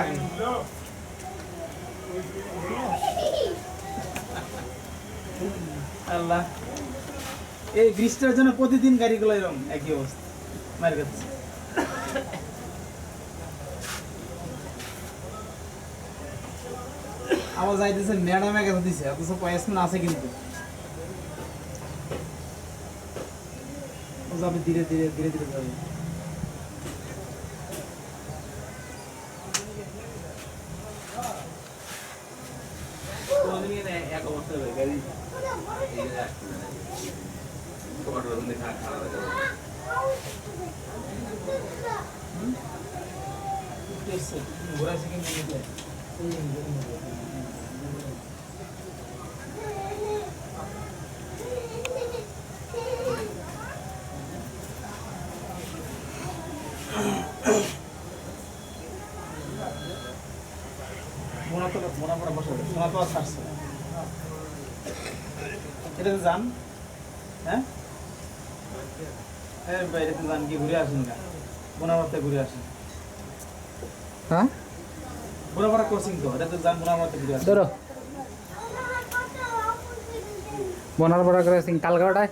থাকে। আল্লাহ, এই বৃষ্টির জন্য প্রতিদিন গাড়িগুলো এরকম একই অবস্থা মার কাছে। আবার যাইতেছে ম্যাডামে কাছে দিছে, অথচ পয়েসমেন্ট আছে কিন্তু ও যাবে ধীরে ধীরে ধীরে ধীরে যাবে। এক অবস্থা গাড়ি ঘোরাছে কিন্তু এটা তো যান, হ্যাঁ বাইরে তো যান কি ঘুরে আসেন না, বোনামাতে ঘুরে আসেন। হ্যাঁ বোনামারা কোচিং তো, এটা তো যান বোনামাতে ঘুরে আসেন। ধরো বোনার বড় ক্রসিং কালকাটায়